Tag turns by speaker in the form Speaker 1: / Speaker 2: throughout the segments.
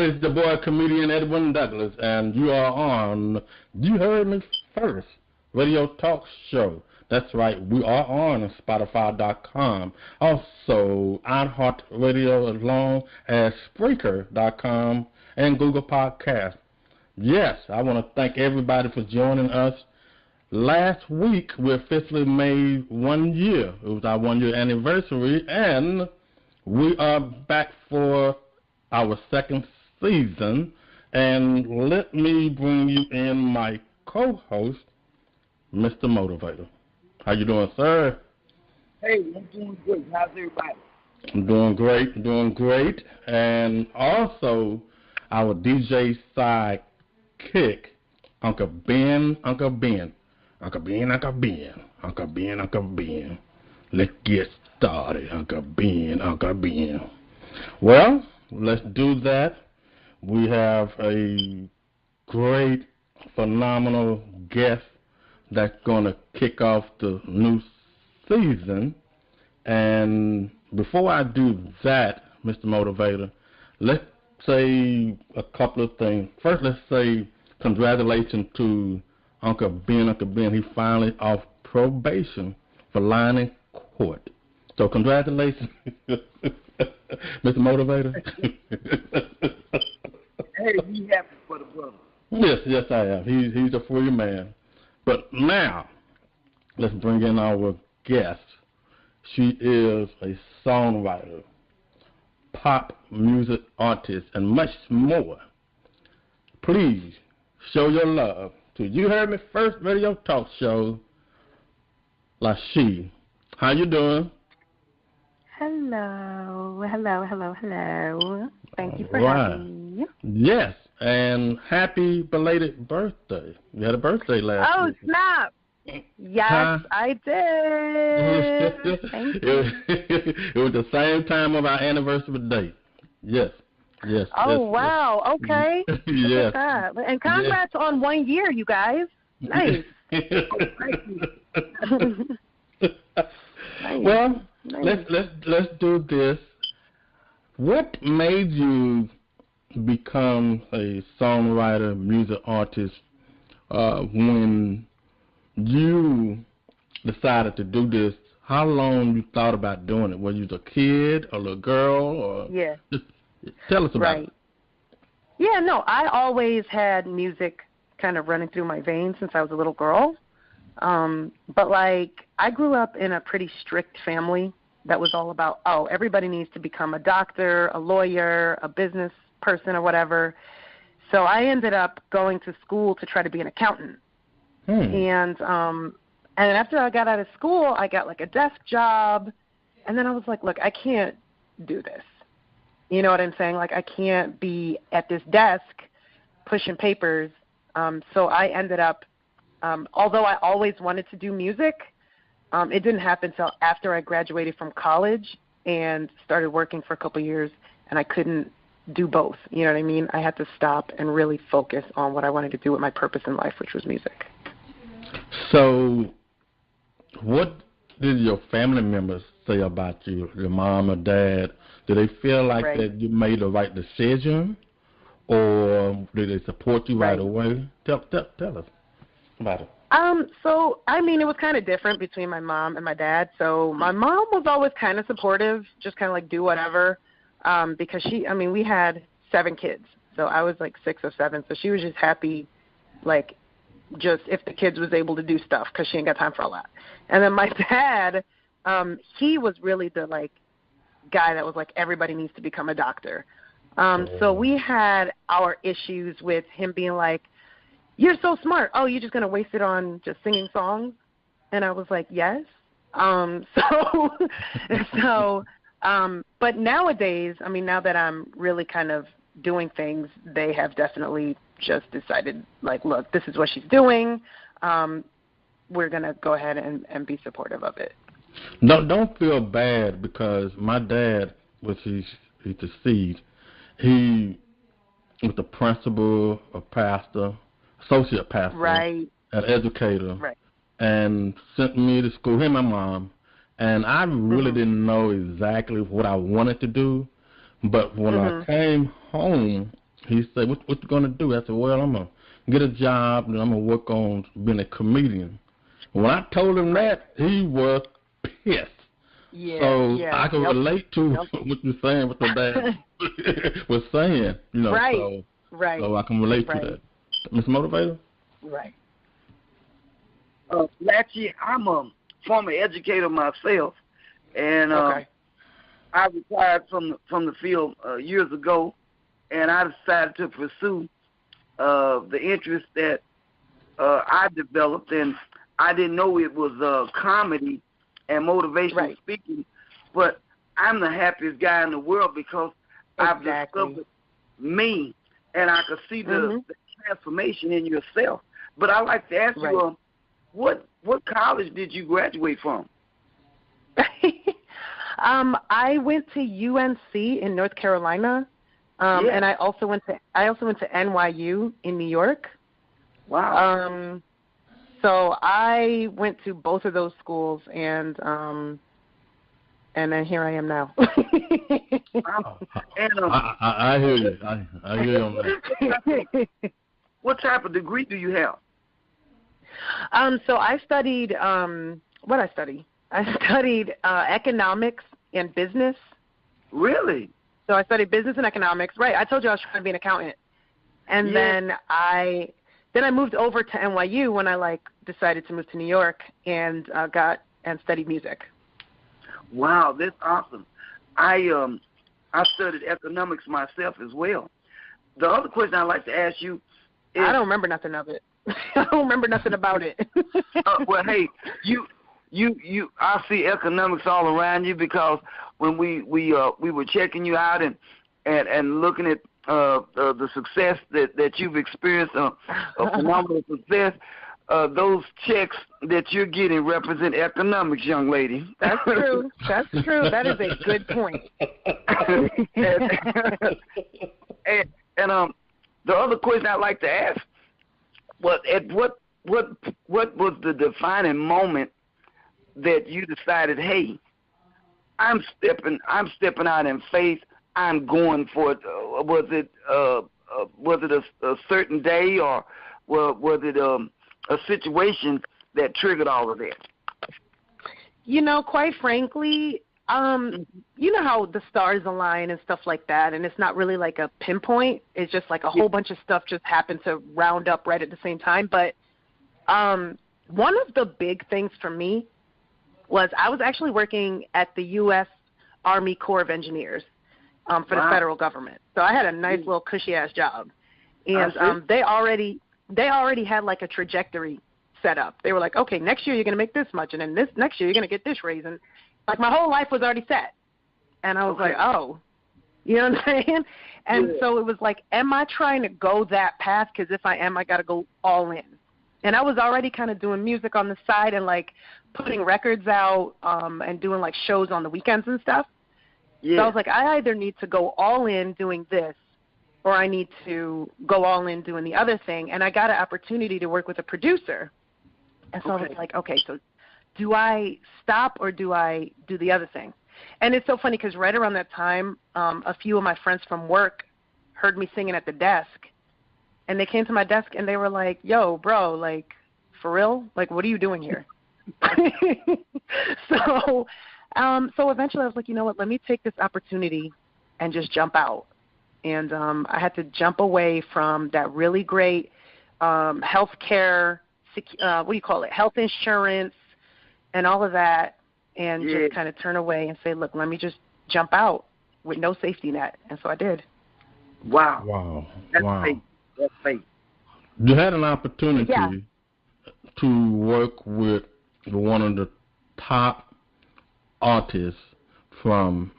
Speaker 1: This is the boy comedian Edwin Douglas, and you are on You Heard Me First radio talk show. That's right, we are on Spotify.com, also iheart-radio, as long as Spreaker.com and Google Podcasts. Yes, I want to thank everybody for joining us. Last week, we officially made 1 year. It was our 1 year anniversary, and we are back for our second season, and let me bring you in my co-host, Mr. Motivator. How you doing, sir?
Speaker 2: Hey, I'm doing good. How's everybody?
Speaker 1: I'm doing great, and also our DJ Sidekick, Uncle Ben. Let's get started, Uncle Ben. Well, let's do that. We have a great, phenomenal guest that's going to kick off the new season. And before I do that, Mr. Motivator, let's say a couple of things. First, let's say congratulations to Uncle Ben. He finally off probation for lying in court. So congratulations, Mr. Motivator.
Speaker 2: Hey, we happy for the brother.
Speaker 1: Yes, I am. He's a free man. But now, let's bring in our guest. She is a songwriter, pop music artist, and much more. Please show your love to You Heard Me First radio talk show, Lachi. How you doing?
Speaker 3: Hello. Thank you for having me.
Speaker 1: Yes, and happy belated birthday. You had a birthday last week.
Speaker 3: Oh, snap. Yes, I did. Thank you.
Speaker 1: It was the same time of our anniversary date. Yes.
Speaker 3: Oh, wow. Okay.
Speaker 1: Yes.
Speaker 3: And congrats on 1 year, you guys. Nice.
Speaker 1: Well, let's do this. What made you become a songwriter, music artist, when you decided to do this? How long you thought about doing it? Were you a kid, a little girl, or
Speaker 3: yeah?
Speaker 1: Just tell us about it.
Speaker 3: Yeah, no, I always had music kind of running through my veins since I was a little girl. But, like, I grew up in a pretty strict family that was all about, everybody needs to become a doctor, a lawyer, a business person or whatever. So I ended up going to school to try to be an accountant. And after I got out of school, I got, like, a desk job. And then I was like, look, I can't do this. You know what I'm saying? Like, I can't be at this desk pushing papers. So I ended up, although I always wanted to do music, it didn't happen until after I graduated from college and started working for a couple of years, and I couldn't do both. You know what I mean? I had to stop and really focus on what I wanted to do with my purpose in life, which was music.
Speaker 1: So what did your family members say about you, your mom or dad? Did they feel like that you made the right decision, or did they support you right away? Tell us about it.
Speaker 3: So, I mean, it was kind of different between my mom and my dad. So my mom was always kind of supportive, just kind of like do whatever, because we had 7 kids. So I was like 6 or 7. So she was just happy, like, just if the kids was able to do stuff because she ain't got time for all that. And then my dad, he was really the, like, guy that was like, everybody needs to become a doctor. So we had our issues with him being like, you're so smart. Oh, you're just going to waste it on just singing songs? And I was like, yes. But nowadays, I mean, now that I'm really kind of doing things, they have definitely just decided, like, look, this is what she's doing. We're going to go ahead and be supportive of it.
Speaker 1: No, don't feel bad, because my dad, which he's deceased, he was the principal, a pastor, associate pastor, an educator, and sent me to school, him and my mom. And I really didn't know exactly what I wanted to do. But when I came home, he said, what you going to do? I said, well, I'm going to get a job, and I'm going to work on being a comedian. When I told him that, he was pissed. I can relate to what you're saying, what the dad was saying. You know, so I can relate to that. Mr. Motivator?
Speaker 2: Right. Lachi, I'm a former educator myself, and I retired from the field years ago, and I decided to pursue the interest that I developed, and I didn't know it was comedy and motivational speaking, but I'm the happiest guy in the world because I've discovered me, and I could see the transformation in yourself. But I'd like to ask you, what college did you graduate from?
Speaker 3: I went to UNC in North Carolina, and I also went to NYU in New York.
Speaker 2: Wow.
Speaker 3: So I went to both of those schools, and then here I am now.
Speaker 2: Wow. And,
Speaker 1: I hear you. I hear you on that.
Speaker 2: What type of degree do you have?
Speaker 3: So I studied what I studied. I studied economics and business.
Speaker 2: Really?
Speaker 3: So I studied business and economics. Right. I told you I was trying to be an accountant, and then I moved over to NYU when I decided to move to New York and studied music.
Speaker 2: Wow, that's awesome. I studied economics myself as well. The other question I'd like to ask you is,
Speaker 3: I don't remember nothing of it. I don't remember nothing about it.
Speaker 2: Well, hey, I see economics all around you, because when we were checking you out and looking at the success that you've experienced, a phenomenal success. Those checks that you're getting represent economics, young lady.
Speaker 3: That's true. That's true. That is a good point.
Speaker 2: and the other question I'd like to ask, what was the defining moment that you decided, hey, I'm stepping out in faith, I'm going for it? Was it a certain day, or was it a situation that triggered all of that?
Speaker 3: You know, quite frankly, you know how the stars align and stuff like that, and it's not really like a pinpoint. It's just like a whole bunch of stuff just happened to round up right at the same time. But one of the big things for me was I was actually working at the U.S. Army Corps of Engineers for the federal government. So I had a nice little cushy-ass job. And they already had like a trajectory set up. They were like, okay, next year you're going to make this much, and then next year you're going to get this raise. And like my whole life was already set. And I was like, oh, you know what I'm saying? And so it was like, am I trying to go that path? Because if I am, I got to go all in. And I was already kind of doing music on the side and like putting records out and doing like shows on the weekends and stuff. Yeah. So I was like, I either need to go all in doing this, or I need to go all in doing the other thing. And I got an opportunity to work with a producer. And so I was like, okay, so do I stop or do I do the other thing? And it's so funny because right around that time, a few of my friends from work heard me singing at the desk. And they came to my desk and they were like, yo, bro, like, for real? Like, what are you doing here? So eventually I was like, you know what, let me take this opportunity and just jump out. And I had to jump away from that really great health care, health insurance and all of that, and just kind of turn away and say, look, let me just jump out with no safety net. And so I did.
Speaker 2: Wow. That's fate. That's fate.
Speaker 1: You had an opportunity to work with one of the top artists from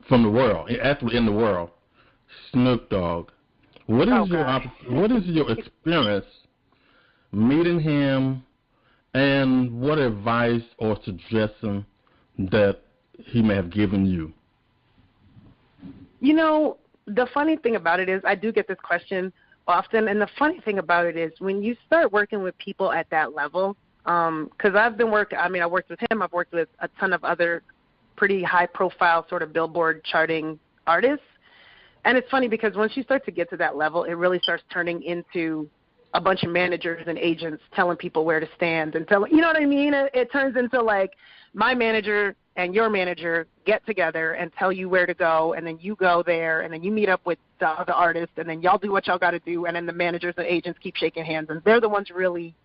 Speaker 1: the world, actually in the world, Snoop Dogg. What is your experience meeting him, and what advice or suggestion that he may have given you?
Speaker 3: You know, the funny thing about it is I do get this question often, and the funny thing about it is when you start working with people at that level, because I worked with him, I've worked with a ton of other pretty high-profile sort of Billboard charting artists, and it's funny because once you start to get to that level, it really starts turning into a bunch of managers and agents telling people where to stand and you know what I mean? It turns into like my manager and your manager get together and tell you where to go, and then you go there, and then you meet up with the other artist, and then y'all do what y'all got to do, and then the managers and agents keep shaking hands, and they're the ones really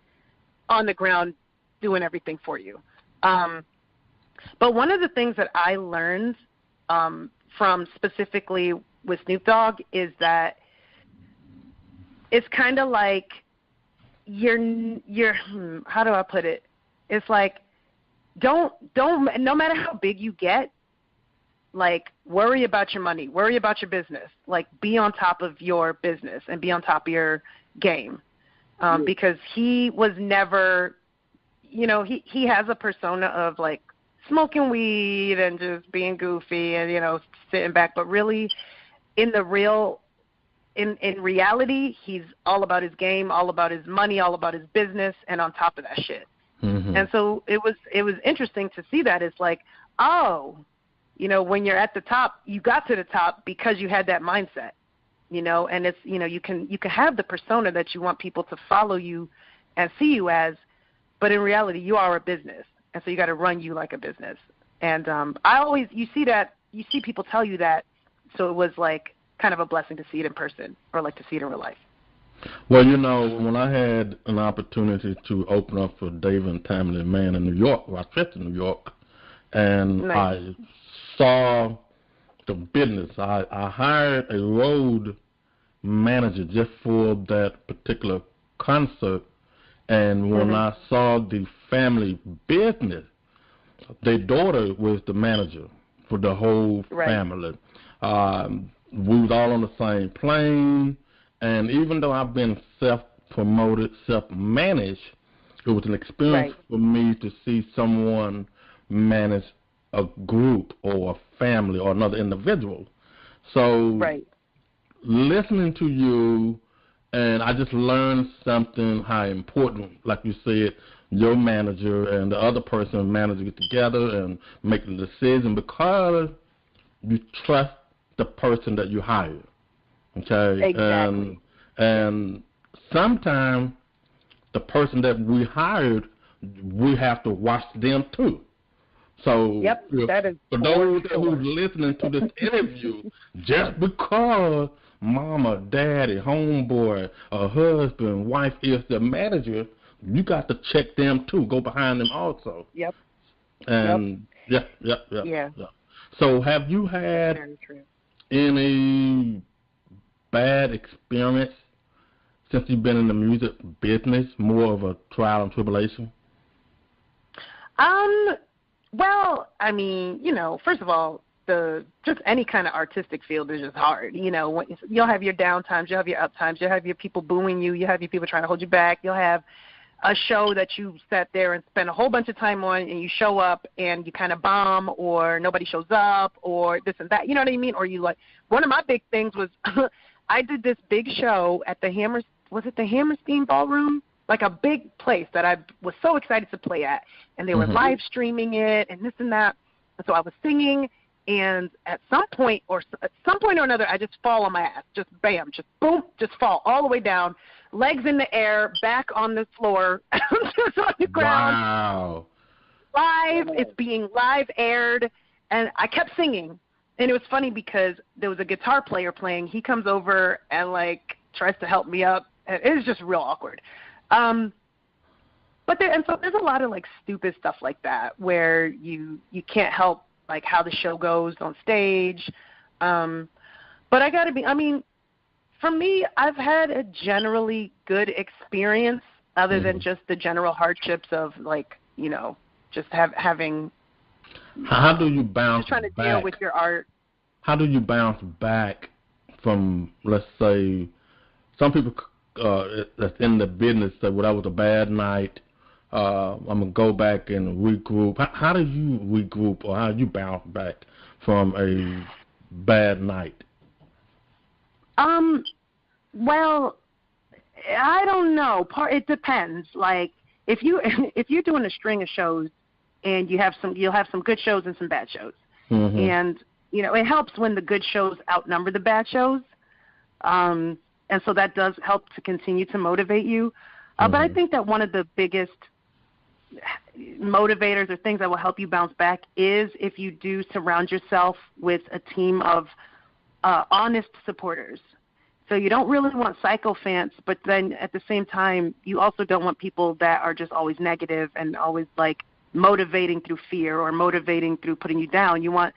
Speaker 3: on the ground doing everything for you. But one of the things that I learned from specifically with Snoop Dogg is that it's kind of like you're how do I put it? It's like don't no matter how big you get, like worry about your money, worry about your business. Like be on top of your business and be on top of your game. Because he was never, you know, he has a persona of like smoking weed and just being goofy and, you know, sitting back, but really in reality, he's all about his game, all about his money, all about his business, and on top of that shit. Mm-hmm. And so it was interesting to see that. It's like, oh, you know, when you're at the top, you got to the top because you had that mindset, you know, and it's, you know, you can have the persona that you want people to follow you and see you as, but in reality, you are a business. And so you got to run you like a business. And you see people tell you that. So it was like kind of a blessing to see it in person or like to see it in real life.
Speaker 1: Well, you know, when I had an opportunity to open up for David and Tammy Mann in New York, Rochester, New York, and nice. I saw the business. I hired a road manager just for that particular concert, and when I saw the family business, their daughter was the manager for the whole family. We was all on the same plane, and even though I've been self-promoted, self-managed, it was an experience for me to see someone manage a group or a family or another individual. So listening to you, and I just learned something, how important, like you said, your manager and the other person manager get together and make the decision because you trust the person that you hire, okay?
Speaker 3: Exactly.
Speaker 1: And sometimes the person that we hired, we have to watch them too. So for those who's listening to this interview, just because mama, daddy, homeboy, or husband, wife is the manager you got to check them too. Go behind them also.
Speaker 3: Yep.
Speaker 1: And
Speaker 3: yep.
Speaker 1: Yeah. So have you had any bad experience since you've been in the music business? More of a trial and tribulation?
Speaker 3: Well, I mean, first of all, just any kind of artistic field is just hard. You'll have your down times, you'll have your up times, you'll have your people booing you, you'll have your people trying to hold you back, you'll have a show that you sat there and spent a whole bunch of time on, and you show up and you kind of bomb, or nobody shows up, or this and that. You know what I mean? Or one of my big things was I did this big show at the Hammerstein Ballroom? Like a big place that I was so excited to play at, and they were live streaming it and this and that. And so I was singing, and at some point or another, I just fall on my ass, just bam, just boom, just fall all the way down, legs in the air, back on the floor, just on the ground.
Speaker 1: Wow!
Speaker 3: Live, it's being live aired, and I kept singing, and it was funny because there was a guitar player playing. He comes over and tries to help me up, and it was just real awkward. But there's a lot of stupid stuff like that where you can't help how the show goes on stage. But I gotta be, for me, I've had a generally good experience other than just the general hardships of just having.
Speaker 1: How do you bounce
Speaker 3: just trying to
Speaker 1: back?
Speaker 3: Deal with your art. How
Speaker 1: do you bounce back from, let's say, some people that's in the business that that was a bad night, I'm going to go back and regroup. How do you regroup, or how do you bounce back from a bad night?
Speaker 3: Well, I don't know. It depends. If you're doing a string of shows and you'll have some good shows and some bad shows. And it helps when the good shows outnumber the bad shows. And so that does help to continue to motivate you. But I think that one of the biggest motivators or things that will help you bounce back is if you do surround yourself with a team of honest supporters. So you don't really want sycophants, but then at the same time, you also don't want people that are just always negative and always motivating through fear or motivating through putting you down. You want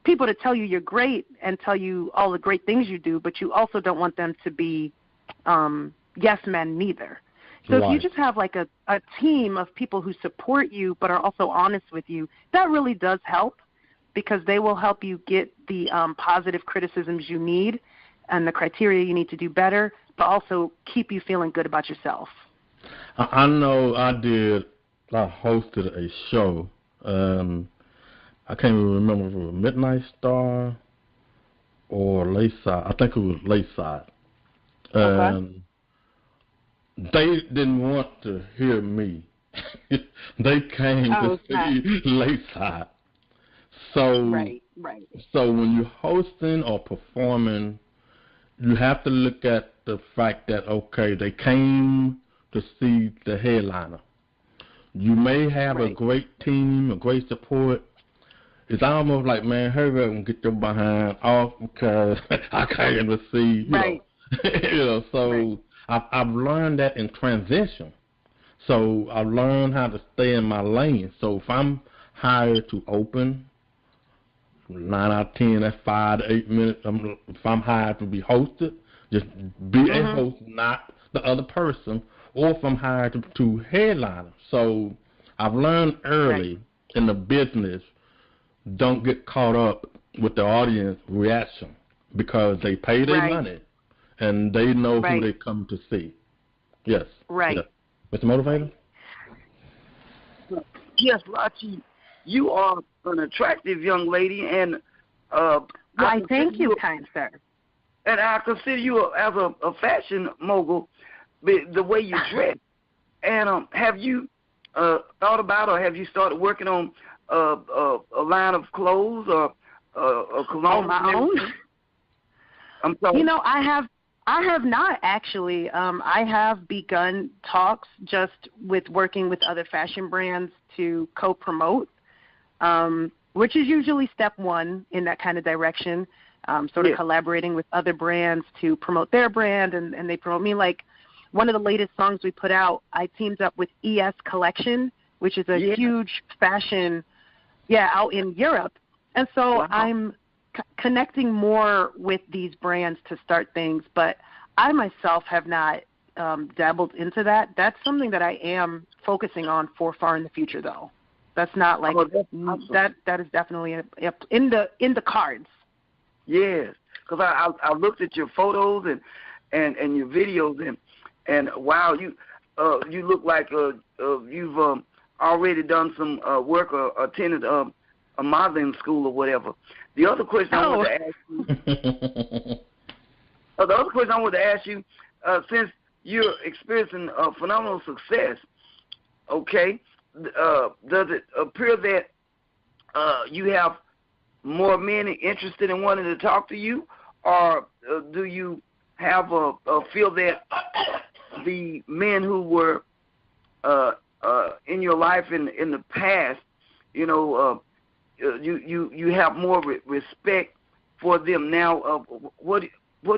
Speaker 3: people to tell you you're great and tell you all the great things you do, but you also don't want them to be yes men neither. So if you just have a team of people who support you but are also honest with you, that really does help, because they will help you get the positive criticisms you need and the criteria you need to do better, but also keep you feeling good about yourself.
Speaker 1: I know I hosted a show. I can't even remember if it was Midnight Star or Layside. I think it was Layside. And they didn't want to hear me. They came to see Layside. So,
Speaker 3: right.
Speaker 1: So when you're hosting or performing, you have to look at the fact that, okay, they came to see the headliner. You may have a great team, a great support. It's almost like, man, hurry up and get your behind off because I came to see, you know. So I've learned that in transition. So I've learned how to stay in my lane. So if I'm hired to open, 9 out of 10, that's 5 to 8 minutes. If I'm hired to be hosted, just be a host, not the other person. Or if I'm hired to headline. So I've learned early in the business, don't get caught up with the audience reaction, because they pay their money and they know who they come to see. Yes.
Speaker 3: Right.
Speaker 1: Yes. Mr. Motivator?
Speaker 2: Yes, Lachi, you are an attractive young lady, and
Speaker 3: I thank you, kind sir.
Speaker 2: And I consider you as a fashion mogul, the way you dress. And have you thought about, or have you started working on a line of clothes or a cologne?
Speaker 3: On my own?
Speaker 2: I'm sorry.
Speaker 3: You know, I have not actually. I have begun talks just with working with other fashion brands to co-promote, which is usually step one in that kind of direction, sort of collaborating with other brands to promote their brand, and they promote me. Like, one of the latest songs we put out, I teamed up with ES Collection, which is a huge fashion, out in Europe. And so I'm connecting more with these brands to start things, but I myself have not dabbled into that. That's something that I am focusing on for far in the future, though. That's not like that is definitely in the cards.
Speaker 2: Yes, because I looked at your photos and your videos and wow, you look like you've already done some work or attended a modeling school or whatever. The other question I wanted to ask you, since you're experiencing phenomenal success, okay, does it appear that you have more men interested in wanting to talk to you, or do you have a feel that the men who were in your life in the past, you have more respect for them now? What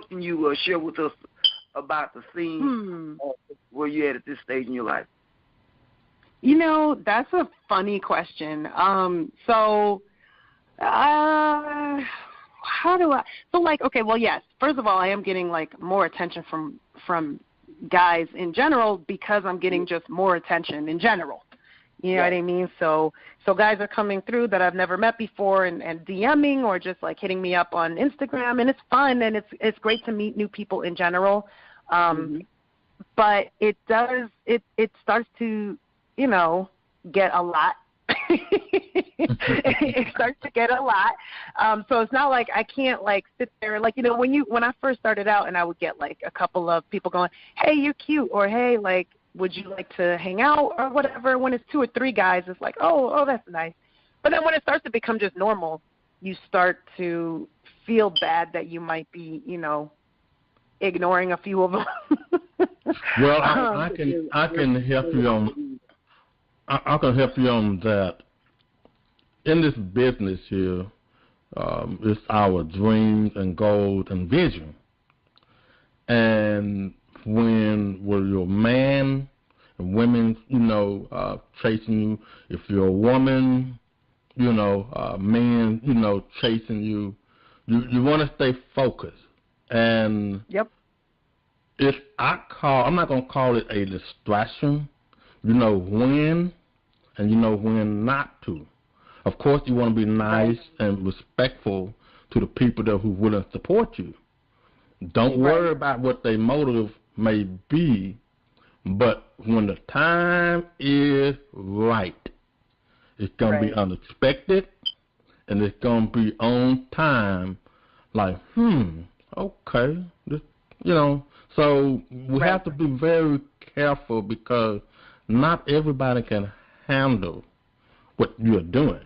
Speaker 2: can you share with us about the scene where you're at this stage in your life?
Speaker 3: That's a funny question. Yes. First of all, I am getting more attention from guys in general because I'm getting just more attention in general. You know what I mean? So guys are coming through that I've never met before and DMing or just hitting me up on Instagram, and it's fun and it's great to meet new people in general. But it starts to, get a lot. It starts to get a lot. So it's not like I can't sit there when I first started out and I would get a couple of people going, "Hey, you're cute," or "Hey, would you like to hang out," or whatever. When it's 2 or 3 guys, it's like, oh, that's nice. But then when it starts to become just normal, you start to feel bad that you might be, ignoring a few of them.
Speaker 1: Well, I can help you on. I can help you on that. In this business here, it's our dreams and goals and vision. And when you're a man and women, chasing you, if you're a woman, men, chasing you, you want to stay focused. And I'm not going to call it a distraction. You know when and you know when not to. Of course, you want to be nice and respectful to the people that who willing to support you. Don't worry about what their motive may be, but when the time is right, it's going to be unexpected, and it's going to be on time, okay. So we have to be very careful because not everybody can handle what you're doing.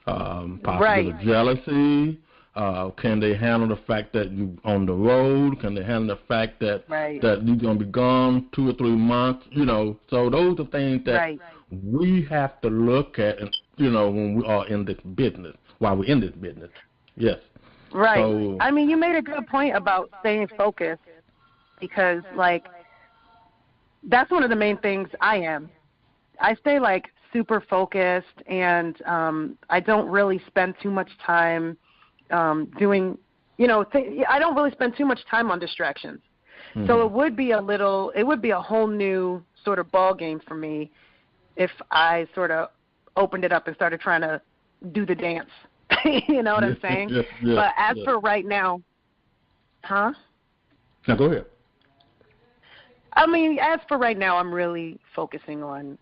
Speaker 1: Possibly jealousy. Can they handle the fact that you're on the road? Can they handle the fact that that you're going to be gone 2 or 3 months? So those are things that we have to look at, and when we are in this business, while we're in this business. Yes.
Speaker 3: Right.
Speaker 1: So,
Speaker 3: I mean, you made a good point about staying focused because, that's one of the main things I am. I stay, super focused, and I don't really spend too much time doing, I don't really spend too much time on distractions. Mm-hmm. So it would be a whole new sort of ball game for me if I sort of opened it up and started trying to do the dance. You know what I'm saying?
Speaker 1: Yes,
Speaker 3: but as for right now,
Speaker 1: Now go ahead.
Speaker 3: I mean, as for right now, I'm really focusing on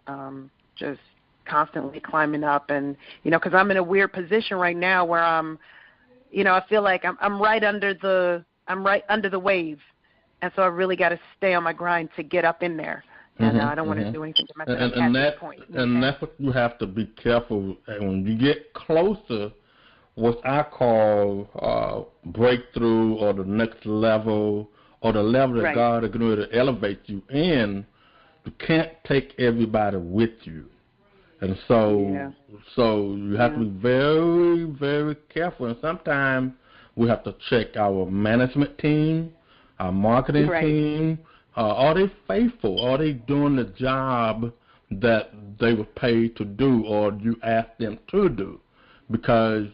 Speaker 3: just constantly climbing up, and because I'm in a weird position right now where I'm, I feel like I'm right under the wave, and so I really got to stay on my grind to get up in there. And I don't want to do anything to myself at this point.
Speaker 1: And that's what you have to be careful when you get closer. What I call breakthrough, or the next level, or the level that God is going to elevate you in, you can't take everybody with you. And so you have to be very, very careful. And sometimes we have to check our management team, our marketing team, are they faithful? Are they doing the job that they were paid to do, or you ask them to do? Because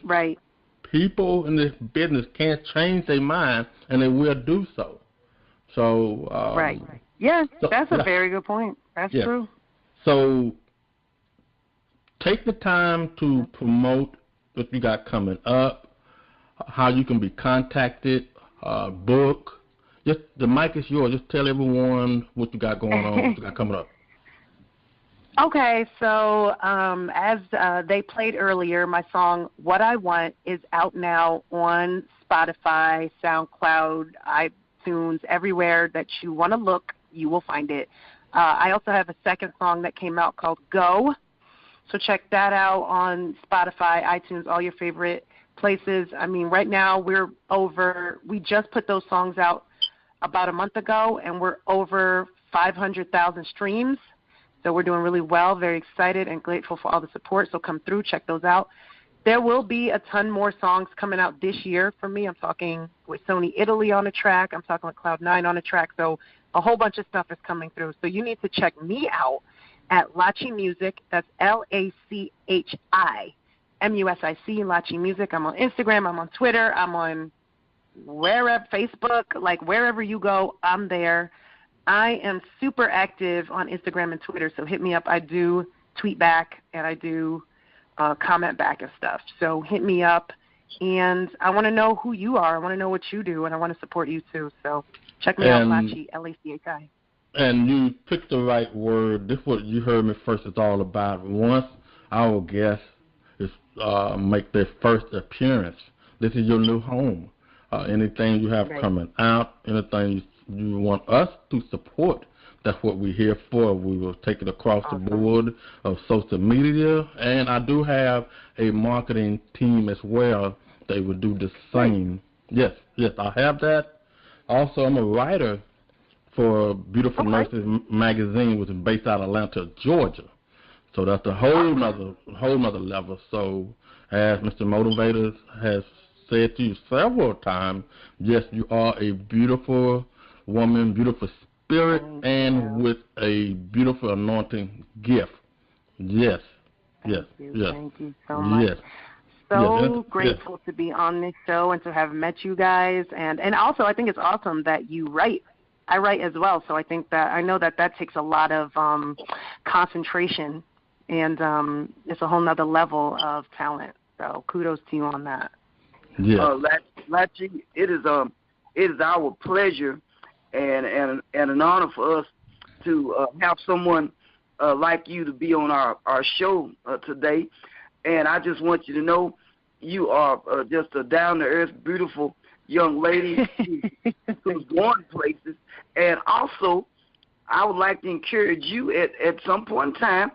Speaker 1: people in this business can't change their mind, and they will do so. So
Speaker 3: yeah, that's a very good point. That's true.
Speaker 1: So take the time to promote what you got coming up, how you can be contacted, book. Just the mic is yours. Just tell everyone what you got going on, what you got coming up.
Speaker 3: Okay, so as they played earlier, my song "What I Want" is out now on Spotify, SoundCloud, iTunes, everywhere that you want to look, you will find it. I also have a second song that came out called "Go," so check that out on Spotify, iTunes, all your favorite places. I mean, right now we just put those songs out about a month ago, and we're over 500,000 streams. So we're doing really well, very excited and grateful for all the support. So come through, check those out. There will be a ton more songs coming out this year for me. I'm talking with Sony Italy on a track. I'm talking with Cloud9 on a track. So a whole bunch of stuff is coming through. So you need to check me out at Lachi Music. That's LACHI MUSIC, Lachi Music. I'm on Instagram. I'm on Twitter. I'm on wherever, Facebook, like wherever you go, I'm there. I am super active on Instagram and Twitter, so hit me up. I do tweet back, and I do comment back and stuff. So hit me up, and I want to know who you are. I want to know what you do, and I want to support you too. So check me out, Lachi, LACHI.
Speaker 1: And you picked the right word. This is what You Heard Me First is all about. Once our guests make their first appearance, this is your new home. Anything you have coming out, anything you want us to support, that's what we're here for. We will take it across the board of social media, and I do have a marketing team as well. They will do the same. Yes, I have that. Also, I'm a writer for Beautiful Nurses magazine, which is based out of Atlanta, Georgia. So that's a whole nother level. So as Mr. Motivator has said to you several times, yes, you are a beautiful woman, beautiful spirit, and with a beautiful anointing gift. Yes.
Speaker 3: Thank you so much.
Speaker 1: Yes.
Speaker 3: So grateful to be on this show and to have met you guys. And also, I think it's awesome that you write. I write as well, so I know that takes a lot of concentration, and it's a whole nother level of talent. So kudos to you on that.
Speaker 1: Yeah.
Speaker 2: Lachi, it is our pleasure and an honor for us to have someone like you to be on our show today. And I just want you to know you are just a down-to-earth, beautiful young lady who's going places. And also, I would like to encourage you at some point in time,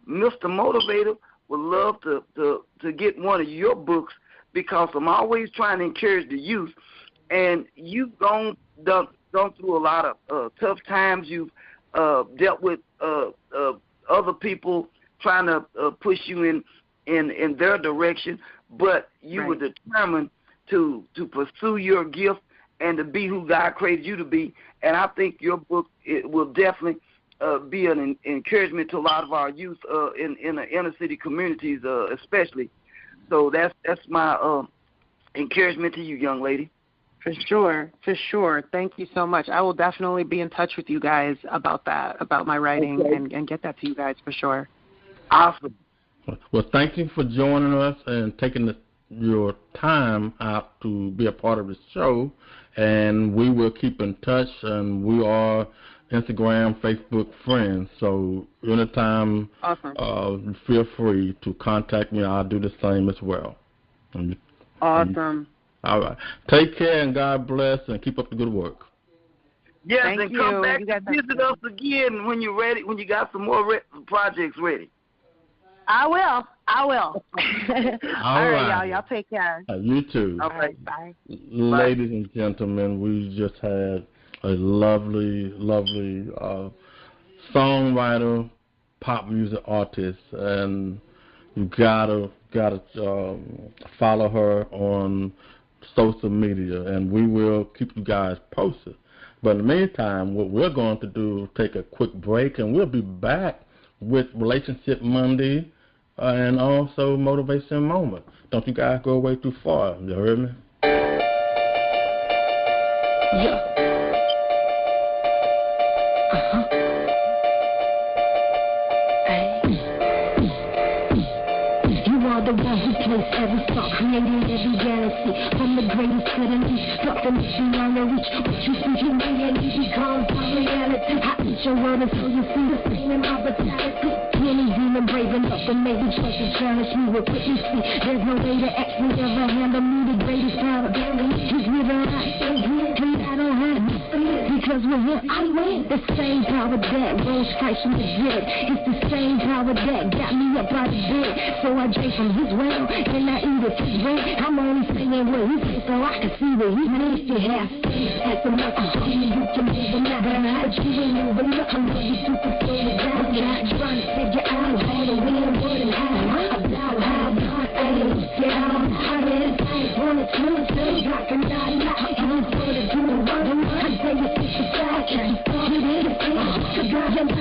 Speaker 2: Mr. Motivator would love to get one of your books, because I'm always trying to encourage the youth. And you've gone through a lot of tough times. You've dealt with other people trying to push you in their direction, but you were determined to pursue your gift and to be who God created you to be. And I think your book will definitely be an encouragement to a lot of our youth in the inner city communities, especially. So that's my encouragement to you, young lady.
Speaker 3: For sure. Thank you so much. I will definitely be in touch with you guys about that, about my writing, and get that to you guys for sure.
Speaker 2: Awesome.
Speaker 1: Well, thank you for joining us and taking your time out to be a part of the show. And we will keep in touch, and we are Instagram, Facebook friends. So anytime, feel free to contact me. I'll do the same as well.
Speaker 3: Awesome.
Speaker 2: All
Speaker 1: right. Take care, and God bless, and keep up the good work.
Speaker 2: Yes, and come back and visit us again when you're ready, when you got some more projects ready.
Speaker 3: I will. All right, y'all take care.
Speaker 1: You too.
Speaker 2: All right,
Speaker 3: bye.
Speaker 1: Ladies and gentlemen, we just had a lovely songwriter, pop music artist, and you gotta follow her on social media, and we will keep you guys posted. But in the meantime, what we're going to do is take a quick break, and we'll be back with Relationship Monday and also Motivation Moment. Don't you guys go away too far. You heard me?
Speaker 4: Yeah. The one who placed every thought, created every galaxy, from the greatest to the least, something that's beyond your reach. What you see humanity becomes my reality. I eat your word until you see the same in my vitality. Many demon brave enough to make me try to challenge me with what you see. There's no way to actually ever handle me, the greatest power. He's never right, I don't have nothing, because with him I win. The same power that rose Christ from the dead, it's the same power that got me up out of bed. So I drank from his well, and I eat it his way. I'm only saying what he said so I can see what he means to have faith. As a mother, you can move a matter, but you ain't moving up. I know you super slow it down. Trying to figure out how to win, what and how. About how, get out on how it is. Wanna turn to I can die now. I'm for the do the work. I say you sit beside, can't stop it in the thing. Cause you're doing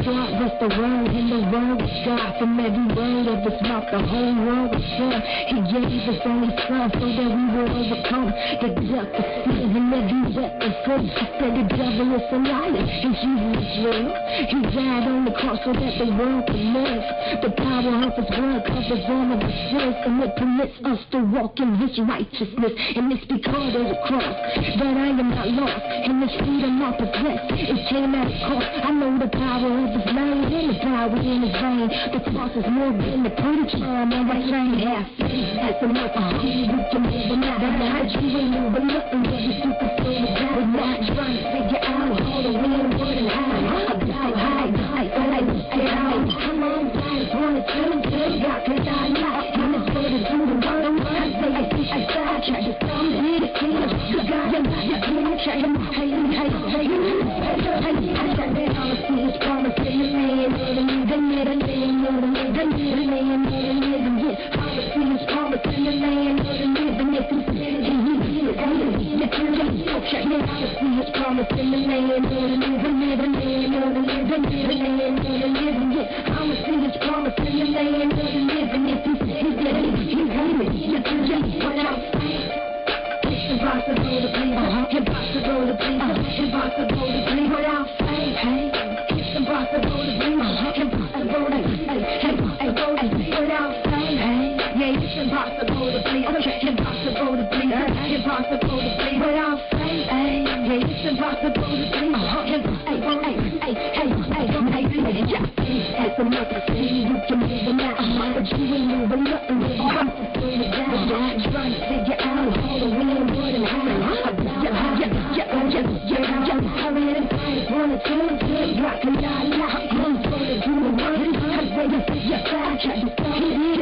Speaker 4: God was the word, and the word was God. From every word of his mouth, the whole world was formed. He gave his only son so that we would overcome the death of sin and every weapon formed. He said the devil is a liar and Jesus is real. He died on the cross so that the world could live. The power of his blood covers all of our sins, and it permits us to walk in his righteousness. And it's because of the cross that I am not lost, and this freedom I possess, it came at a cost. I know the power of his name and the power in his vein. The cross is more than the pretty charm on my chain. Have faith as a mother, you can move a matter. How you ain't moving nothing, but you super slow it down. We're not trying to figure out how to win, what and how. About how, come on, guys, wanna chill, God can die now. I'm just gonna do the work. I say I think I died, try to stop me, the king. God, you're gonna try to his promise in the land, the land, the land, the land, I see his promise in the land, the living, if he's standing, he is, check me out, I see his promise in the land, the land, the land, the land, I see his promise in the land, the living, if he's standing, he's what else? It's impossible to please, impossible to please, impossible to please, what else? Hey. Impossible to breathe, impossible to without saying, yeah, it's impossible to breathe, impossible to breathe, impossible to breathe without saying, yeah, it's impossible to breathe, as a mother, you can move a mountain, but you ain't moving nothing, I'm just going down, trying to figure out how to win, what and how, hurry and fight, wanna turn to rock and die now, I'm gonna do the work, I say you think you're fine, try to stop it,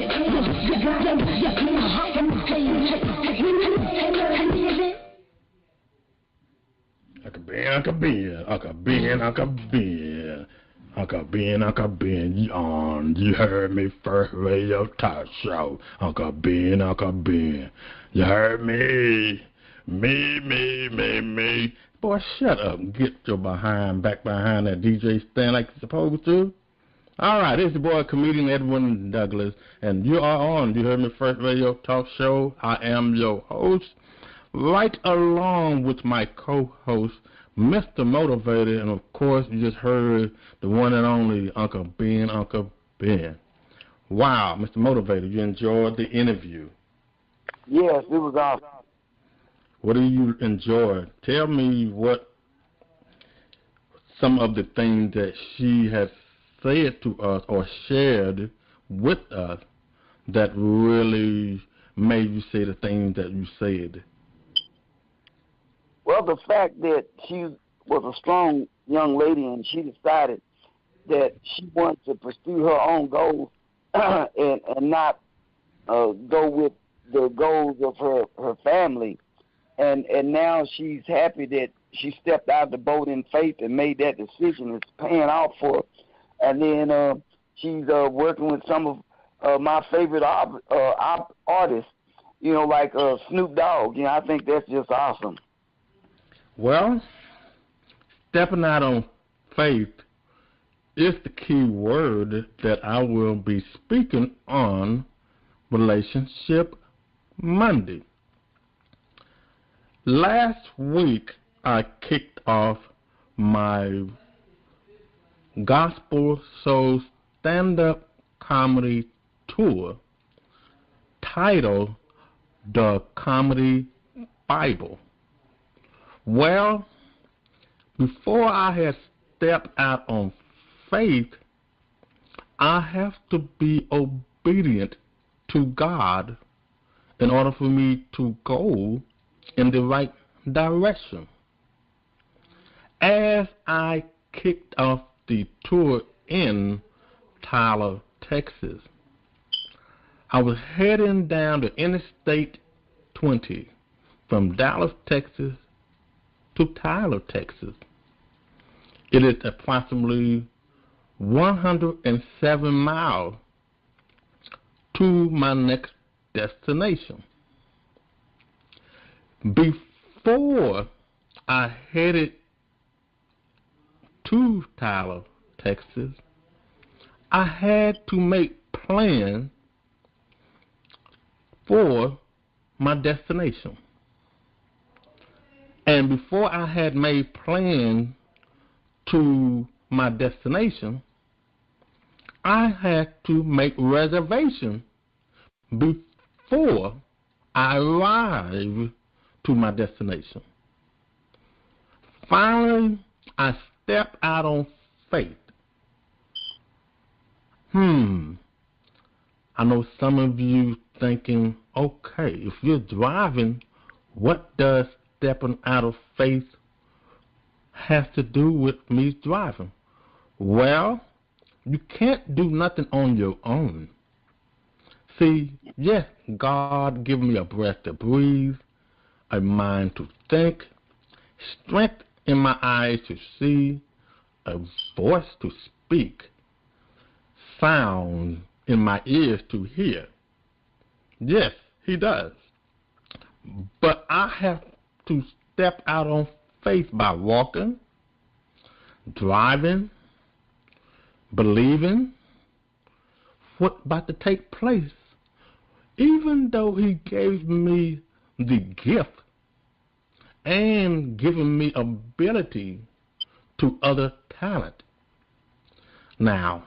Speaker 1: I could be on You Heard Me First radio talk show. Uncle Ben. You heard me. Me. Boy, shut up and get your behind back behind that DJ stand like you're supposed to. All right, it's your boy, comedian Edwin Douglas, and you are on You Heard Me First radio talk show. I am your host, right along with my co-host, Mr. Motivator, and of course, you just heard the one and only Uncle Ben. Wow, Mr. Motivator, you enjoyed the interview.
Speaker 2: Yes, it was awesome.
Speaker 1: What do you enjoy? Tell me what some of the things that she has said to us or shared with us that really made you say the things that you said.
Speaker 2: Well, the fact that she was a strong young lady and she decided that she wanted to pursue her own goals and not go with the goals of her family. And now she's happy that she stepped out of the boat in faith and made that decision. It's paying off for her. And then she's working with some of my favorite artists. like Snoop Dogg. I think that's just awesome.
Speaker 1: Well, stepping out on faith is the key word that I will be speaking on Relationship Monday. Last week, I kicked off my Gospel Soul stand-up comedy tour titled The Comedy Bible. Well, before I had stepped out on faith, I have to be obedient to God in order for me to go in the right direction. As I kicked off the tour in Tyler, Texas, I was heading down the Interstate 20 from Dallas, Texas to Tyler, Texas. It is approximately 107 miles to my next destination. Before I headed to Tyler, Texas, I had to make plans for my destination. And before I had made plans to my destination, I had to make reservations before I arrived to my destination. Finally, I stepped out on faith. I know some of you thinking, okay, if you're driving, what does stepping out of faith have to do with me driving? Well, you can't do nothing on your own. See, yes, God gave me a breath to breathe, a mind to think, strength in my eyes to see, a voice to speak, sound in my ears to hear. Yes, He does. But I have to step out on faith by walking, driving, believing what's about to take place. Even though He gave me the gift and given me ability to other talent. Now,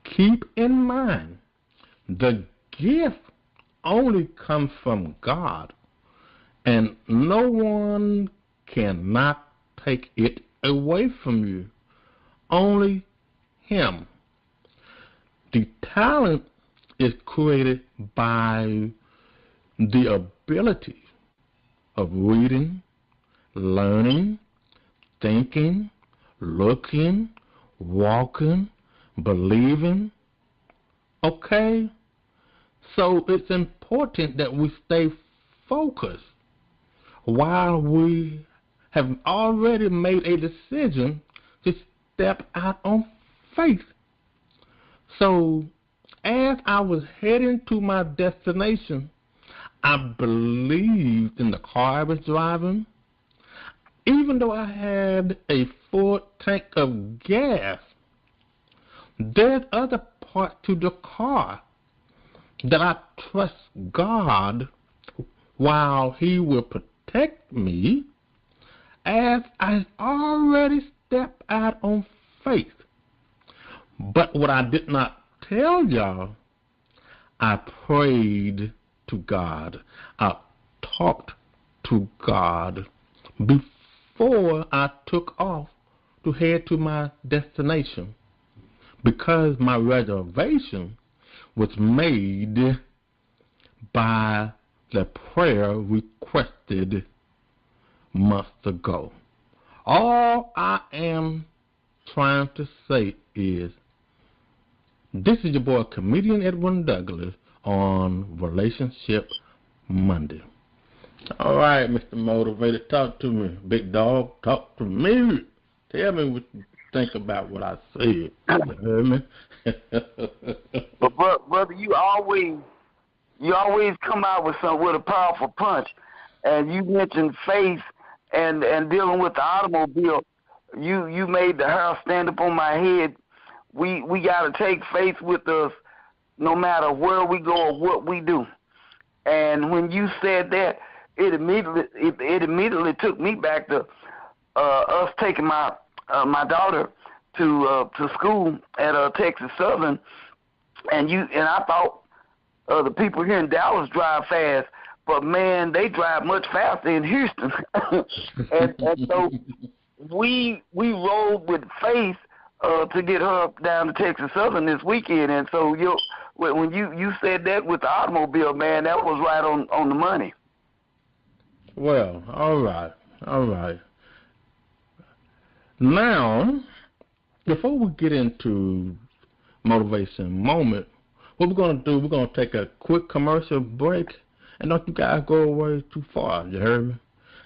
Speaker 1: keep in mind, the gift only comes from God, and no one cannot take it away from you. Only Him. The talent is created by the ability of reading, learning, thinking, looking, walking, believing. Okay? So it's important that we stay focused while we have already made a decision to step out on faith. So as I was heading to my destination, I believed in the car I was driving. Even though I had a full tank of gas, there's other parts to the car that I trust God while He will protect me, as I already stepped out on faith. But what I did not tell y'all, I prayed to God. I talked to God before I took off to head to my destination, because my reservation was made by the prayer requested months ago. All I am trying to say is, this is your boy, comedian Edwin Douglas, on Relationship Monday. All right, Mr. Motivator, talk to me. Big dog, talk to me. Tell me what you think about what I said. You heard me?
Speaker 2: But brother, you always you always come out with a powerful punch. And you mentioned faith and dealing with the automobile. You made the hair stand up on my head. We got to take faith with us no matter where we go or what we do. And when you said that, it immediately took me back to us taking my daughter to school at Texas Southern, and I thought the people here in Dallas drive fast, but man, they drive much faster in Houston. and so we rode with faith to get her down to Texas Southern this weekend. And so when you said that with the automobile, man, that was right on the money.
Speaker 1: Well, all right. Now, before we get into Motivation Moment, what we're going to do, we're going to take a quick commercial break, and don't you guys go away too far, you heard me?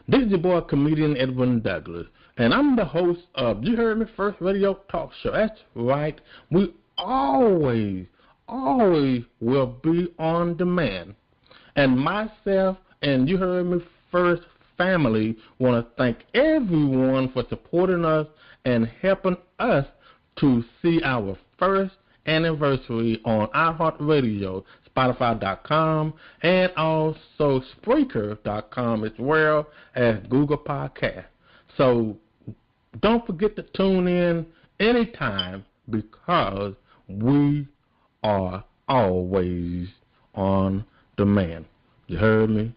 Speaker 1: This is your boy, comedian Edwin Douglas, and I'm the host of Uheardme1st radio talk show. That's right. We always will be on demand. And myself and Uheardme1st family want to thank everyone for supporting us and helping us to see our first anniversary on iheart-radio, Spotify.com, and also Spreaker.com, as well as Google Podcast. So don't forget to tune in anytime, because we are always on demand. You heard me?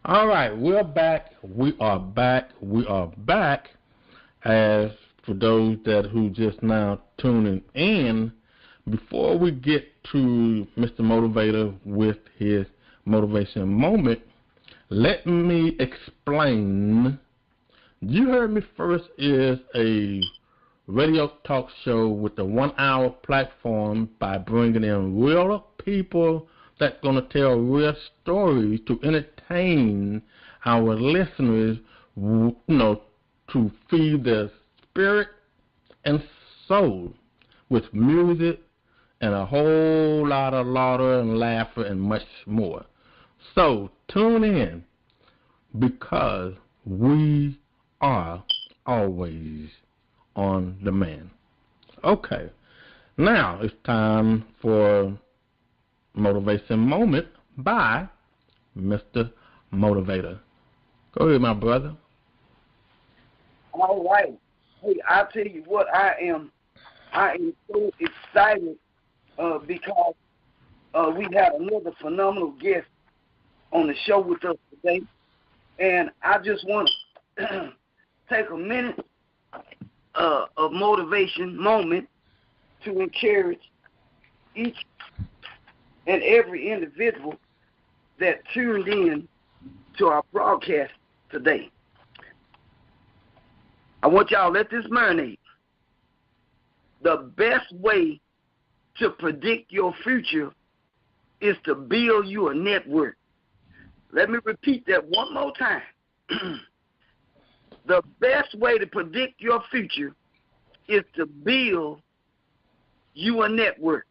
Speaker 1: All right, we're back. We are back. As for those who just now tuning in, before we get to Mr. Motivator with his motivation moment, let me explain. Uheardme1st is a radio talk show with a 1-hour platform by bringing in real people that's going to tell real stories to entertain our listeners, to feed their spirit and soul with music and a whole lot of laughter and laughter and much more. So tune in, because we are always on demand. Okay, now it's time for Motivation Moment by Mr. Motivator. Go ahead, my brother.
Speaker 2: All right. Hey, I'll tell you what, I am so excited because we have another phenomenal guest on the show with us today. And I just want to take a minute of motivation moment to encourage each and every individual that tuned in to our broadcast today. I want y'all to let this marinate. The best way to predict your future is to build you a network. Let me repeat that one more time. The best way to predict your future is to build you a network.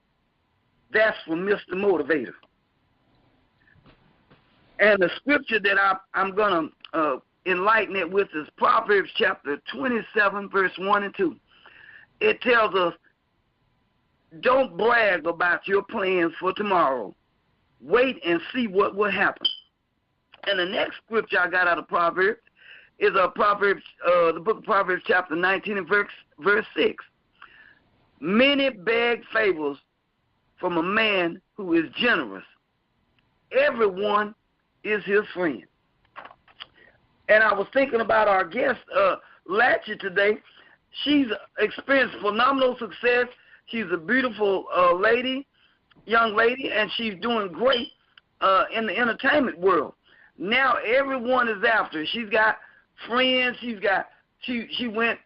Speaker 2: That's from Mr. Motivator. And the scripture that I'm going to enlighten it with is Proverbs chapter 27, verse 1 and 2. It tells us, don't brag about your plans for tomorrow. Wait and see what will happen. And the next scripture I got out of Proverbs is the book of Proverbs chapter 19 and verse 6. Many beg favors from a man who is generous. Everyone is his friend. And I was thinking about our guest, Lachi, today. She's experienced phenomenal success. She's a beautiful young lady, and she's doing great in the entertainment world. Now everyone is after her. She's got friends. She went.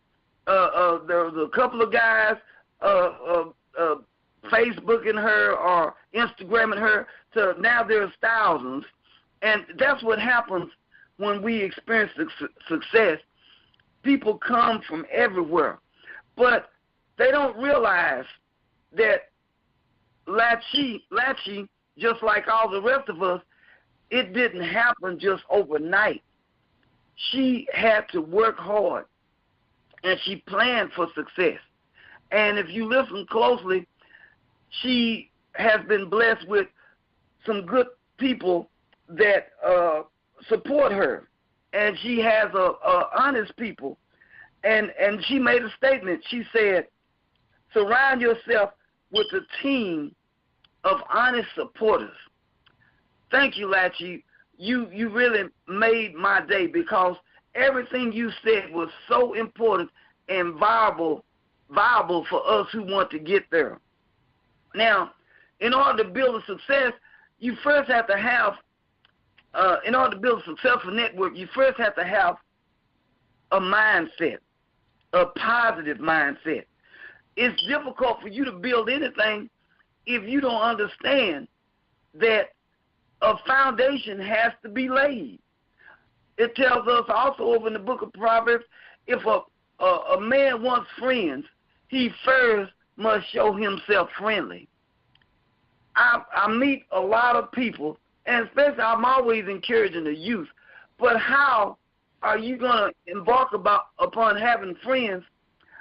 Speaker 2: There was a couple of guys Facebooking her or Instagramming her. To now there's thousands, and that's what happens when we experience success. People come from everywhere, but they don't realize that Lachi just like all the rest of us, it didn't happen just overnight. She had to work hard, and she planned for success. And if you listen closely, she has been blessed with some good people that support her, and she has honest people. And she made a statement. She said, surround yourself with a team of honest supporters. Thank you, Lachi. You really made my day, because everything you said was so important and viable for us who want to get there. Now, in order to build a success, you first have to have, in order to build a successful network, you first have to have a mindset, a positive mindset. It's difficult for you to build anything if you don't understand that a foundation has to be laid. It tells us also over in the book of Proverbs, if a man wants friends, he first must show himself friendly. I meet a lot of people, and especially I'm always encouraging the youth, but how are you going to embark upon having friends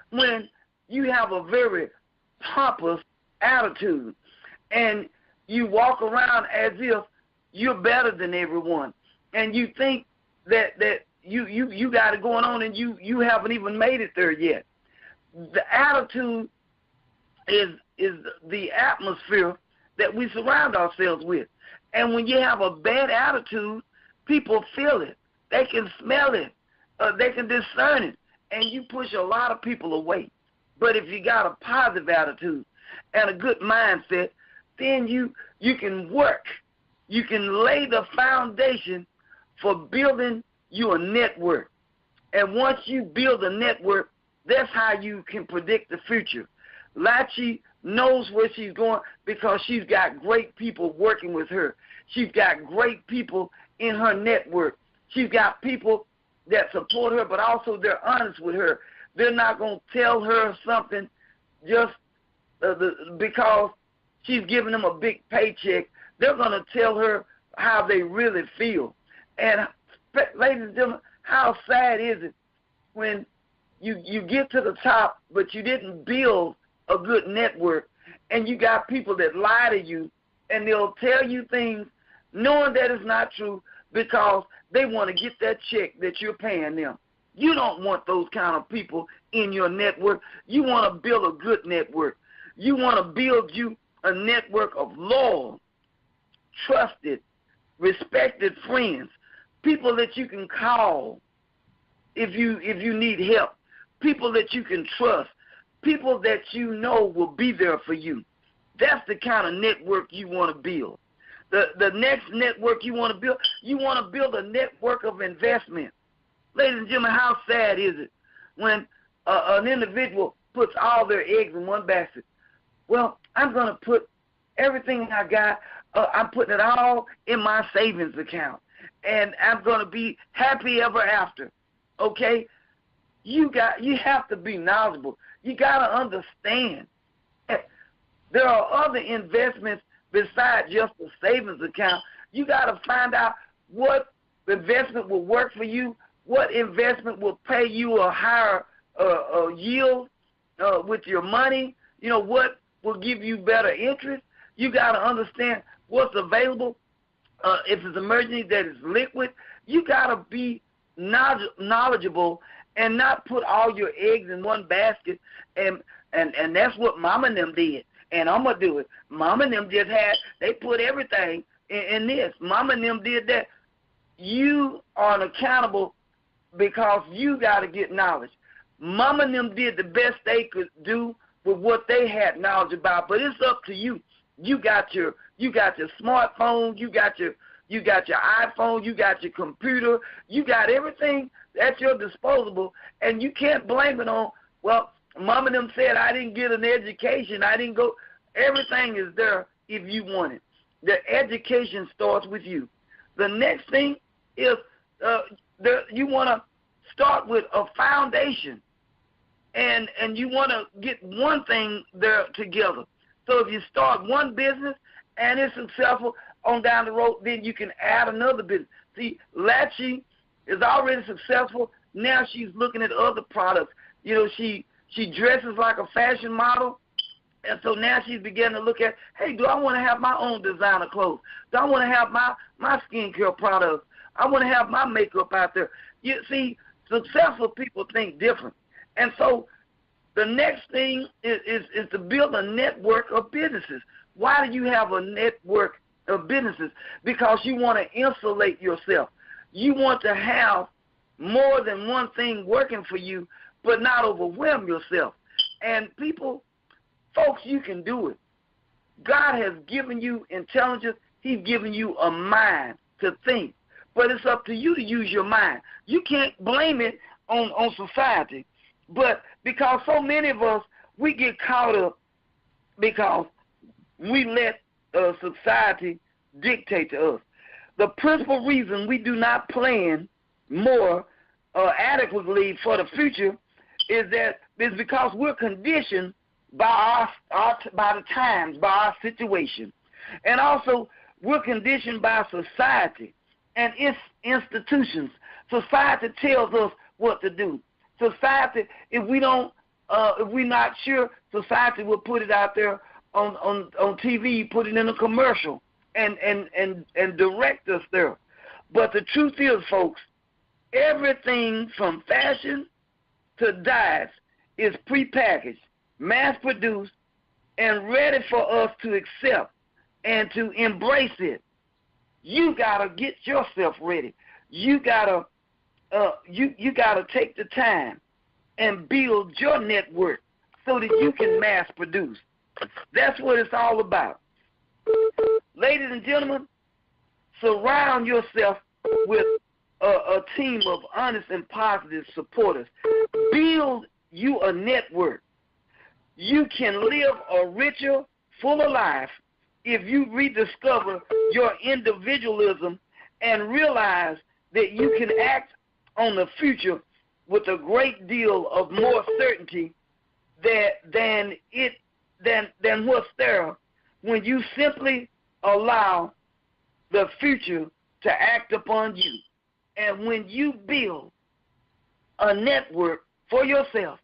Speaker 2: when you have a very pompous attitude and you walk around as if you're better than everyone, and you think that you got it going on and you haven't even made it there yet? The attitude is the atmosphere that we surround ourselves with. And when you have a bad attitude, people feel it. They can smell it. They can discern it. And you push a lot of people away. But if you got a positive attitude and a good mindset, then you can work. You can lay the foundation for building you a network. And once you build a network, that's how you can predict the future. Lachi knows where she's going because she's got great people working with her. She's got great people in her network. She's got people that support her, but also they're honest with her. They're not going to tell her something just because she's giving them a big paycheck. They're going to tell her how they really feel. And, ladies and gentlemen, how sad is it when you get to the top, but you didn't build a good network, and you got people that lie to you, and they'll tell you things knowing that it's not true because they want to get that check that you're paying them. You don't want those kind of people in your network. You want to build a good network. You want to build you a network of loyal, trusted, respected friends, people that you can call if you need help, people that you can trust, people that you know will be there for you. That's the kind of network you want to build. The next network you want to build a network of investment. Ladies and gentlemen, how sad is it when an individual puts all their eggs in one basket? Well, I'm going to put everything I got, I'm putting it all in my savings account, and I'm going to be happy ever after. Okay? You have to be knowledgeable. You got to understand there are other investments besides just a savings account. You got to find out what investment will work for you, what investment will pay you a higher yield with your money, what will give you better interest. You got to understand what's available. If it's emergency that is liquid, you got to be knowledgeable and not put all your eggs in one basket. And that's what Mama and them did. And I'm going to do it. Mama and them they put everything in this. Mama and them did that. You are accountable because you got to get knowledge. Mama and them did the best they could do with what they had knowledge about, but it's up to you. You got your smartphone, you got your iPhone, you got your computer, you got everything at your disposal, and you can't blame it on, well, Mama and them said I didn't get an education, I didn't go. Everything is there if you want it. The education starts with you. The next thing is you want to start with a foundation, and you want to get one thing there together. So if you start one business and it's successful on down the road, then you can add another business. See, Lachi is already successful. Now she's looking at other products. You know, she dresses like a fashion model, and so now she's beginning to look at, hey, do I want to have my own designer clothes? Do I want to have my skincare products? I want to have my makeup out there. You see, successful people think different. And so the next thing is to build a network of businesses. Why do you have a network of businesses? Because you want to insulate yourself. You want to have more than one thing working for you, but not overwhelm yourself. And folks, you can do it. God has given you intelligence. He's given you a mind to think. But it's up to you to use your mind. You can't blame it on society. But because so many of us, we get caught up because we let society dictate to us. The principal reason we do not plan more adequately for the future is because we're conditioned by the times, by our situation. And also, we're conditioned by society and its institutions. Society tells us what to do. Society, if we're not sure, society will put it out there on TV, put it in a commercial, and direct us there. But the truth is, folks, everything from fashion to diets is prepackaged, mass-produced, and ready for us to accept and to embrace it. You gotta get yourself ready. You gotta take the time and build your network so that you can mass produce. That's what it's all about. Ladies and gentlemen, surround yourself with a team of honest and positive supporters. Build you a network. You can live a richer, fuller life if you rediscover your individualism and realize that you can act on the future with a great deal of more certainty than what's there when you simply allow the future to act upon you. And when you build a network for yourself,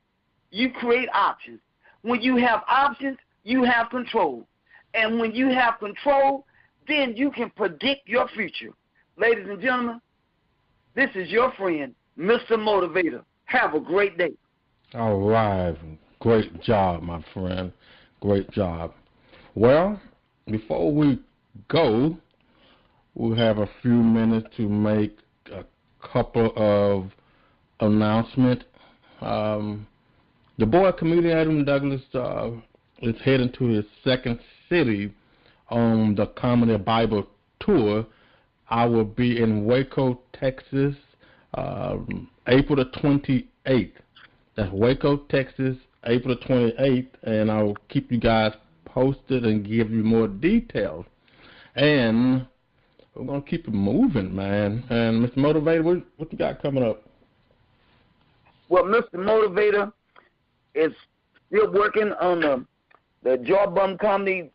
Speaker 2: you create options. When you have options, you have control. And when you have control, then you can predict your future. Ladies and gentlemen, this is your friend, Mr. Motivator. Have a great day.
Speaker 1: All right. Great job, my friend. Great job. Well, before we go, we'll have a few minutes to make a couple of announcements. The boy comedian Edwin Douglas is heading to his second city on the Comedy Bible Tour. I will be in Waco, Texas, April the 28th. That's Waco, Texas, April the 28th, and I'll keep you guys posted and give you more details. And we're going to keep it moving, man. And Mr. Motivator, what you got coming up?
Speaker 2: Well, Mr. Motivator is still working on the Jawbone Comedy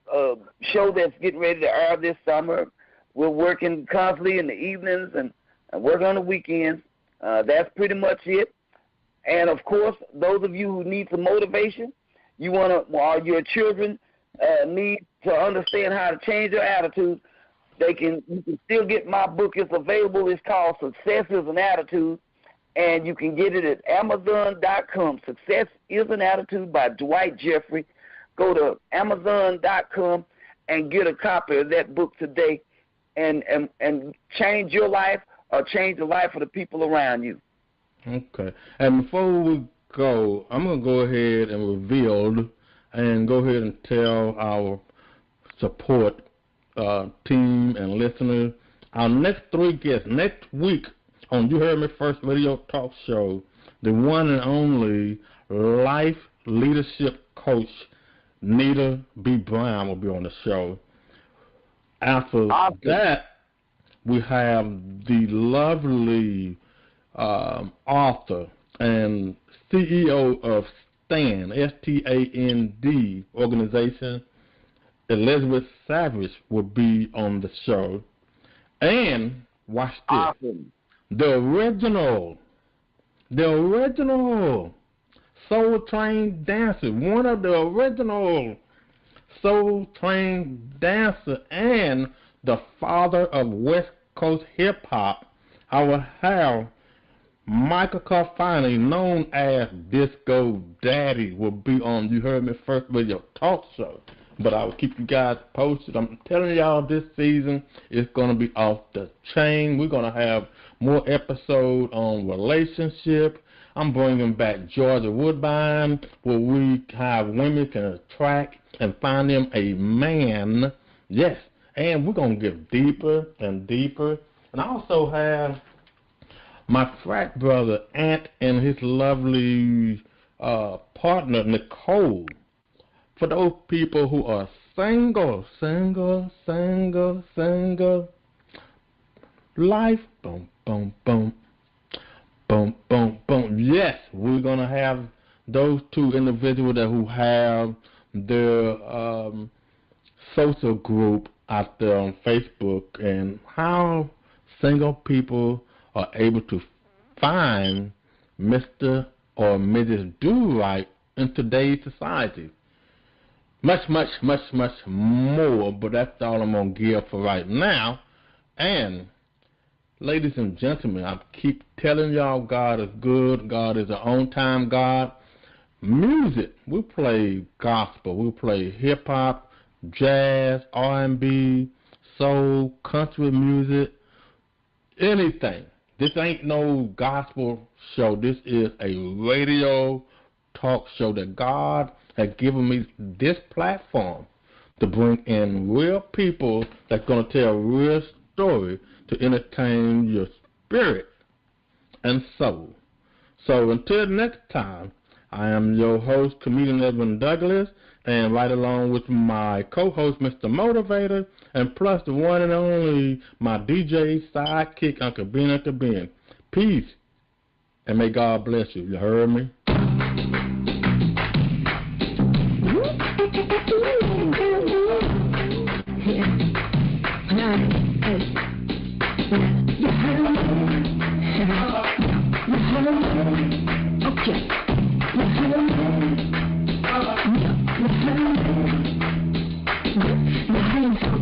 Speaker 2: show that's getting ready to air this summer. We're working constantly in the evenings and working on the weekends. That's pretty much it. And, of course, those of you who need some motivation, while your children need to understand how to change their attitude, you can still get my book. It's available. It's called Success is an Attitude, and you can get it at Amazon.com. Success is an Attitude by Dwight Jeffrey. Go to Amazon.com and get a copy of that book today and change your life or change the life of the people around you.
Speaker 1: Okay. And before we go, I'm going to go ahead and reveal and go ahead and tell our support team and listeners, our next three guests, next week on Uheardme1st radio talk show, the one and only life leadership coach, Nita B. Brown, will be on the show. After that, we have the lovely author and CEO of STAND, S-T-A-N-D organization, Elizabeth Savage will be on the show. And, watch this,
Speaker 2: Awesome.
Speaker 1: the original Soul Train dancer, one of the original Soul Train dancer and the father of West Coast hip-hop. I will have Michael Carfani, known as Disco Daddy, will be on You Heard Me First Radio Talk Show. But I will keep you guys posted. I'm telling y'all, this season is going to be off the chain. We're going to have more episodes on relationship. I'm bringing back Georgia Woodbine, where we have women can attract and find them a man. Yes, and we're going to get deeper and deeper. And I also have my frat brother, Ant, and his lovely partner, Nicole. For those people who are single, life, boom, boom, boom, boom, boom, boom. Yes, we're going to have those two individuals who have their social group out there on Facebook, and how single people are able to find Mr. or Mrs. Do-Right in today's society. Much more, but that's all I'm going to give for right now. And, ladies and gentlemen, I keep telling y'all God is good. God is an on-time God. Music, we play gospel. We play hip-hop, jazz, R&B, soul, country music, anything. This ain't no gospel show. This is a radio talk show that God has given me this platform to bring in real people that's going to tell a real story to entertain your spirit and soul. So until next time, I am your host, comedian Edwin Douglas, and right along with my co-host, Mr. Motivator, and plus the one and only, my DJ, Sidekick, Uncle Ben. Peace, and may God bless you. You heard me?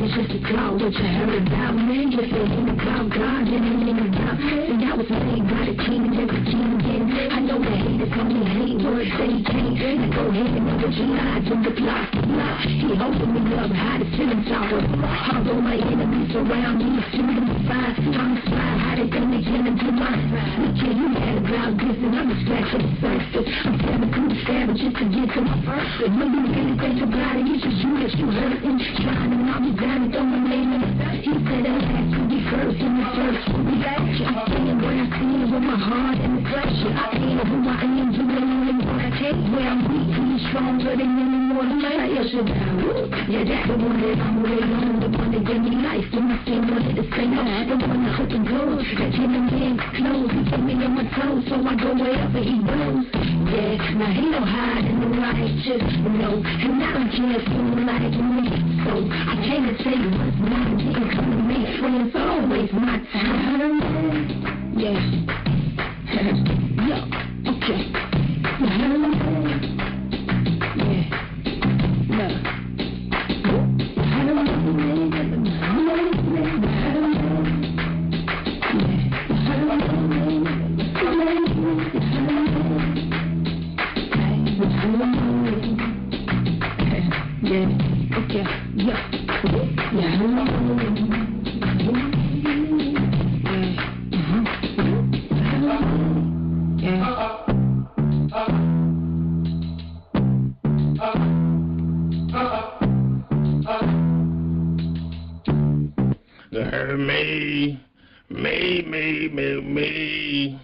Speaker 4: Just a cloud, what you heard about me. Just thinking about God, and thinking about. And I was made by the king, and every king again. I know the haters only hate words they can't. And go ahead and know what you lied from the plot to block. He hoping me up, hide the ceiling tower. Although my enemies surround me, shooting the fire. I'm inspired, how they think they can into my side. Look here, you mad about this, and I'm distracted the surface. I'm stabbing through the savage just to get to my purpose. When you really think about it, it's just you that you hurting. Trying to knock me down. He said I had to be first in the search for me. I'm saying what I see with my heart and the pleasure. I am who I am, doing what I take. Where I'm weak, he's stronger than any more. I should yeah, that's the one that I'm waiting on. The one that gave me life. When I see one of the same, the one that opened doors. That came in hands closed. He put me on my toes, so I go wherever he goes. Yeah, now he don't hide in the righteous, no. And I don't care if you like me. So I came to tell you what's mine. Didn't come to make friends, always my time. Yeah. Yo, okay. Yeah. No. Yeah, okay, yeah.
Speaker 1: Me.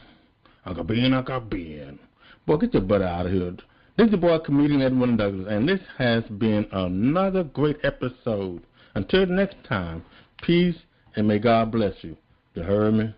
Speaker 1: Uncle Ben. Boy, get your butt out of here. This is your boy, comedian Edwin Douglas, and this has been another great episode. Until next time, peace, and may God bless you. You heard me?